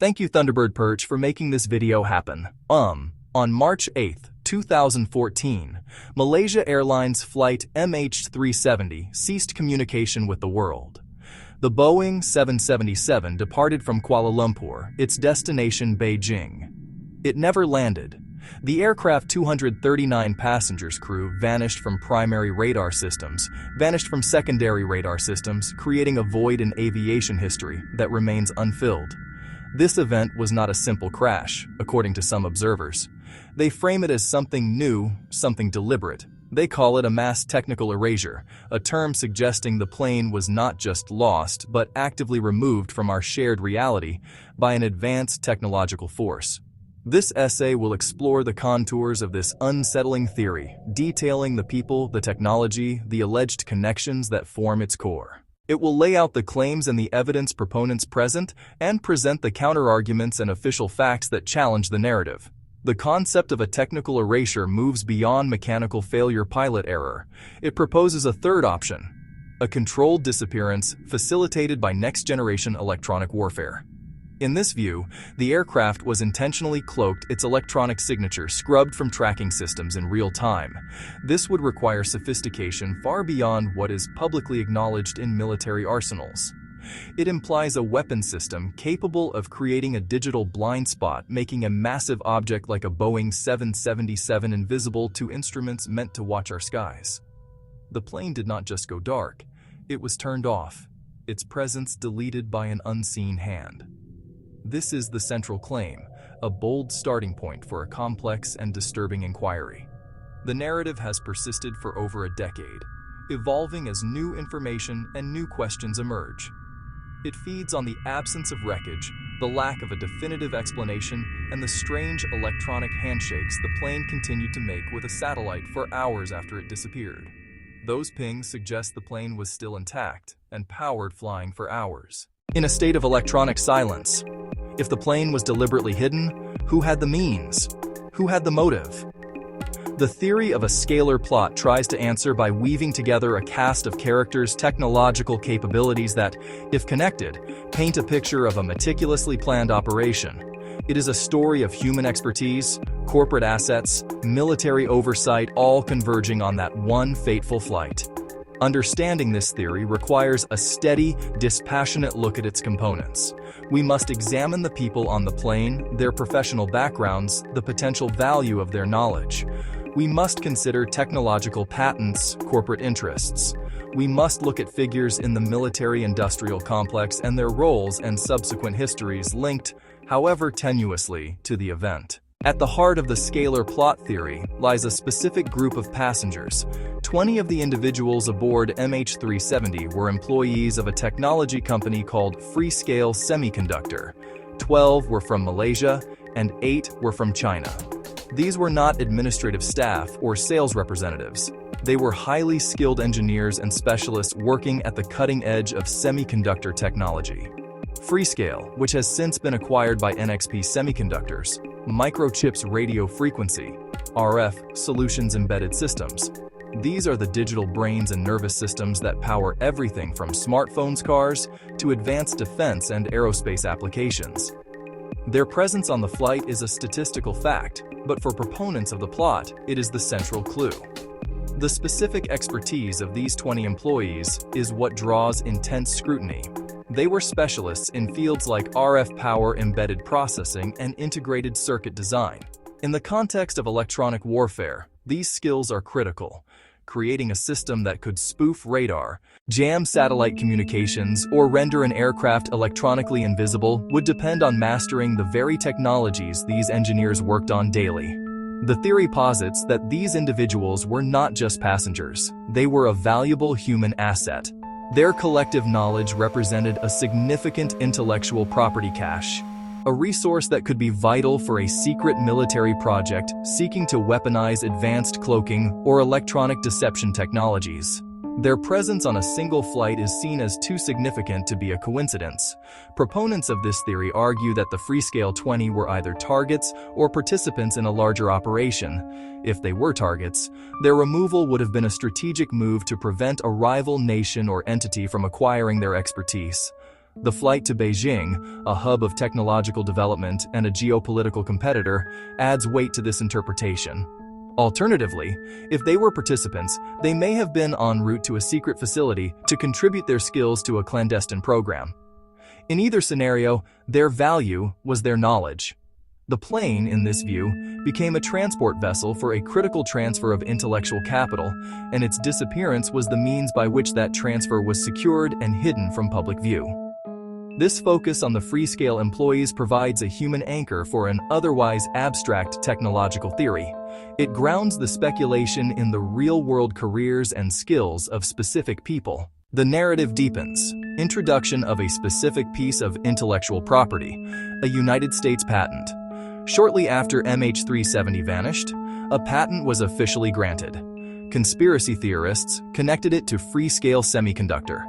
Thank you Thunderbird Purge for making this video happen. On March 8, 2014, Malaysia Airlines Flight MH370 ceased communication with the world. The Boeing 777 departed from Kuala Lumpur, its destination Beijing. It never landed. The aircraft's 239 passengers crew vanished from primary radar systems, vanished from secondary radar systems, creating a void in aviation history that remains unfilled. This event was not a simple crash, according to some observers. They frame it as something new, something deliberate. They call it a mass technical erasure, a term suggesting the plane was not just lost, but actively removed from our shared reality by an advanced technological force. This essay will explore the contours of this unsettling theory, detailing the people, the technology, the alleged connections that form its core. It will lay out the claims and the evidence proponents present and present the counterarguments and official facts that challenge the narrative. The concept of a technical erasure moves beyond mechanical failure pilot error. It proposes a third option, a controlled disappearance facilitated by next-generation electronic warfare. In this view, the aircraft was intentionally cloaked, its electronic signature scrubbed from tracking systems in real time. This would require sophistication far beyond what is publicly acknowledged in military arsenals. It implies a weapon system capable of creating a digital blind spot, making a massive object like a Boeing 777 invisible to instruments meant to watch our skies. The plane did not just go dark, it was turned off, its presence deleted by an unseen hand. This is the central claim, a bold starting point for a complex and disturbing inquiry. The narrative has persisted for over a decade, evolving as new information and new questions emerge. It feeds on the absence of wreckage, the lack of a definitive explanation, and the strange electronic handshakes the plane continued to make with a satellite for hours after it disappeared. Those pings suggest the plane was still intact and powered, flying for hours. In a state of electronic silence. If the plane was deliberately hidden, who had the means? Who had the motive? The theory of a scalar plot tries to answer by weaving together a cast of characters' technological capabilities that, if connected, paint a picture of a meticulously planned operation. It is a story of human expertise, corporate assets, military oversight, all converging on that one fateful flight. Understanding this theory requires a steady, dispassionate look at its components. We must examine the people on the plane, their professional backgrounds, the potential value of their knowledge. We must consider technological patents, corporate interests. We must look at figures in the military-industrial complex and their roles and subsequent histories linked, however tenuously, to the event. At the heart of the scalar plot theory lies a specific group of passengers. 20 of the individuals aboard MH370 were employees of a technology company called Freescale Semiconductor. 12 were from Malaysia, and 8 were from China. These were not administrative staff or sales representatives. They were highly skilled engineers and specialists working at the cutting edge of semiconductor technology. Freescale, which has since been acquired by NXP Semiconductors, Microchip's radio frequency, RF, solutions embedded systems. These are the digital brains and nervous systems that power everything from smartphones, cars, to advanced defense and aerospace applications. Their presence on the flight is a statistical fact, but for proponents of the plot, it is the central clue. The specific expertise of these 20 employees is what draws intense scrutiny. They were specialists in fields like RF power embedded processing and integrated circuit design. In the context of electronic warfare, these skills are critical. Creating a system that could spoof radar, jam satellite communications, or render an aircraft electronically invisible would depend on mastering the very technologies these engineers worked on daily. The theory posits that these individuals were not just passengers. They were a valuable human asset. Their collective knowledge represented a significant intellectual property cache, a resource that could be vital for a secret military project seeking to weaponize advanced cloaking or electronic deception technologies. Their presence on a single flight is seen as too significant to be a coincidence. Proponents of this theory argue that the Freescale 20 were either targets or participants in a larger operation. If they were targets, their removal would have been a strategic move to prevent a rival nation or entity from acquiring their expertise. The flight to Beijing, a hub of technological development and a geopolitical competitor, adds weight to this interpretation. Alternatively, if they were participants, they may have been en route to a secret facility to contribute their skills to a clandestine program. In either scenario, their value was their knowledge. The plane, in this view, became a transport vessel for a critical transfer of intellectual capital, and its disappearance was the means by which that transfer was secured and hidden from public view. This focus on the Freescale employees provides a human anchor for an otherwise abstract technological theory. It grounds the speculation in the real-world careers and skills of specific people. The narrative deepens. Introduction of a specific piece of intellectual property, a United States patent. Shortly after MH370 vanished, a patent was officially granted. Conspiracy theorists connected it to Freescale semiconductor.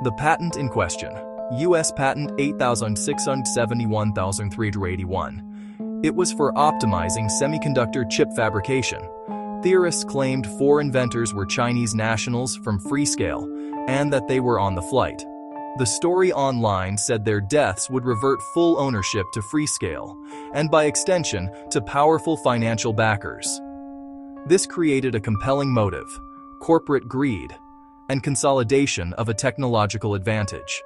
The patent in question, U.S. Patent 8671,381. It was for optimizing semiconductor chip fabrication. Theorists claimed 4 inventors were Chinese nationals from Freescale and that they were on the flight. The story online said their deaths would revert full ownership to Freescale, and by extension, to powerful financial backers. This created a compelling motive: corporate greed and consolidation of a technological advantage.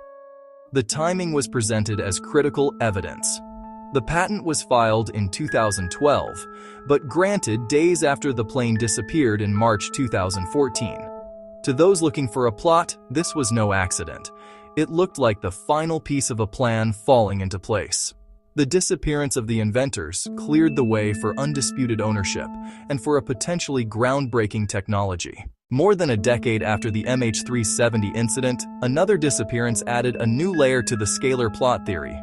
The timing was presented as critical evidence. The patent was filed in 2012, but granted days after the plane disappeared in March 2014. To those looking for a plot, this was no accident. It looked like the final piece of a plan falling into place. The disappearance of the inventors cleared the way for undisputed ownership and for a potentially groundbreaking technology. More than a decade after the MH370 incident, another disappearance added a new layer to the Scalar plot theory.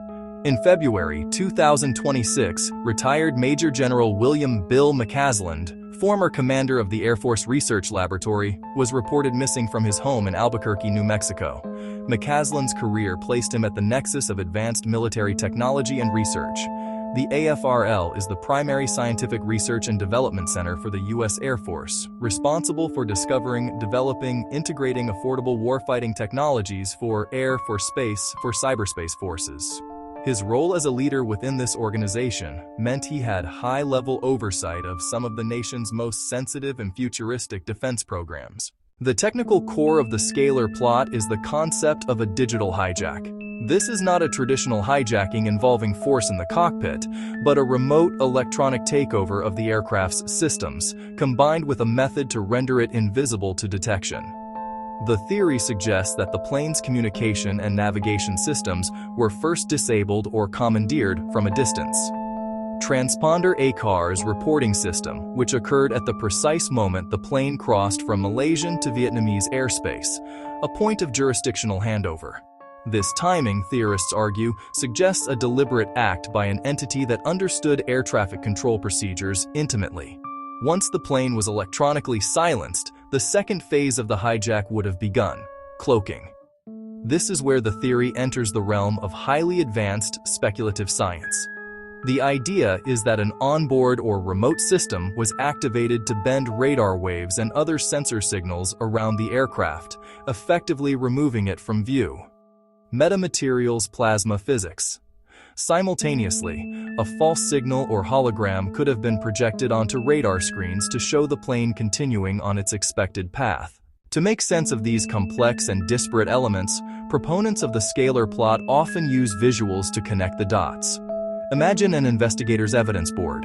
In February 2026, retired Major General William Bill McCasland, former commander of the Air Force Research Laboratory, was reported missing from his home in Albuquerque, New Mexico. McCasland's career placed him at the nexus of advanced military technology and research. The AFRL is the primary scientific research and development center for the U.S. Air Force, responsible for discovering, developing, integrating affordable warfighting technologies for air, for space, for cyberspace forces. His role as a leader within this organization meant he had high-level oversight of some of the nation's most sensitive and futuristic defense programs. The technical core of the Scalar plot is the concept of a digital hijack. This is not a traditional hijacking involving force in the cockpit, but a remote electronic takeover of the aircraft's systems, combined with a method to render it invisible to detection. The theory suggests that the plane's communication and navigation systems were first disabled or commandeered from a distance. Transponder ACAR's reporting system, which occurred at the precise moment the plane crossed from Malaysian to Vietnamese airspace, a point of jurisdictional handover. This timing, theorists argue, suggests a deliberate act by an entity that understood air traffic control procedures intimately. Once the plane was electronically silenced, the second phase of the hijack would have begun: cloaking. This is where the theory enters the realm of highly advanced speculative science. The idea is that an onboard or remote system was activated to bend radar waves and other sensor signals around the aircraft, effectively removing it from view. Metamaterials plasma physics. Simultaneously, a false signal or hologram could have been projected onto radar screens to show the plane continuing on its expected path. To make sense of these complex and disparate elements, proponents of the Scalar plot often use visuals to connect the dots. Imagine an investigator's evidence board,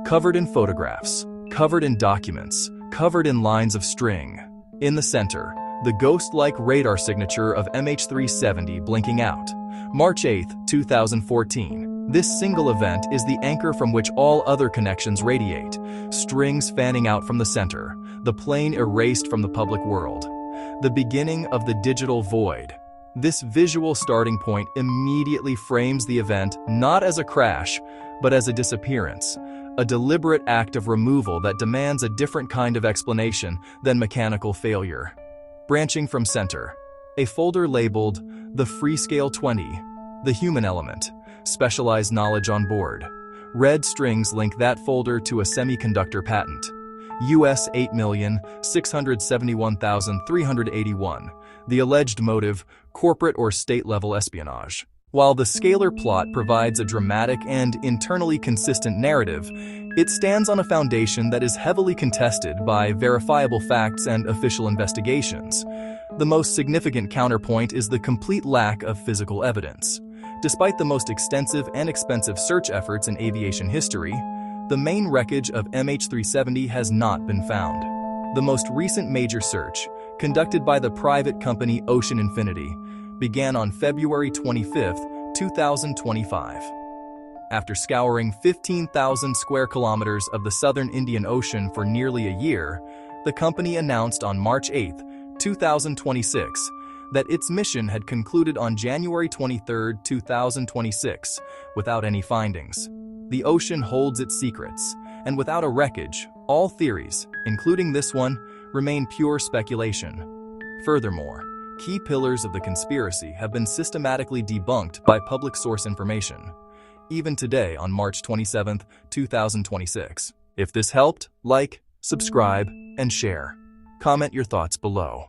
covered in photographs, covered in documents, covered in lines of string. In the center, the ghost-like radar signature of MH370 blinking out. March 8, 2014. This single event is the anchor from which all other connections radiate, strings fanning out from the center, the plane erased from the public world. The beginning of the digital void. This visual starting point immediately frames the event not as a crash, but as a disappearance, a deliberate act of removal that demands a different kind of explanation than mechanical failure. Branching from center. A folder labeled the Freescale 20, the human element, specialized knowledge on board. Red strings link that folder to a semiconductor patent. US 8,671,381. The alleged motive, corporate or state-level espionage. While the Scalar plot provides a dramatic and internally consistent narrative, it stands on a foundation that is heavily contested by verifiable facts and official investigations. The most significant counterpoint is the complete lack of physical evidence. Despite the most extensive and expensive search efforts in aviation history, the main wreckage of MH370 has not been found. The most recent major search, conducted by the private company Ocean Infinity, began on February 25, 2025. After scouring 15,000 square kilometers of the southern Indian Ocean for nearly a year, the company announced on March 8, 2026, that its mission had concluded on January 23, 2026, without any findings. The ocean holds its secrets, and without a wreckage, all theories, including this one, remain pure speculation. Furthermore, key pillars of the conspiracy have been systematically debunked by public source information, even today on March 27, 2026. If this helped, like, subscribe, and share. Comment your thoughts below.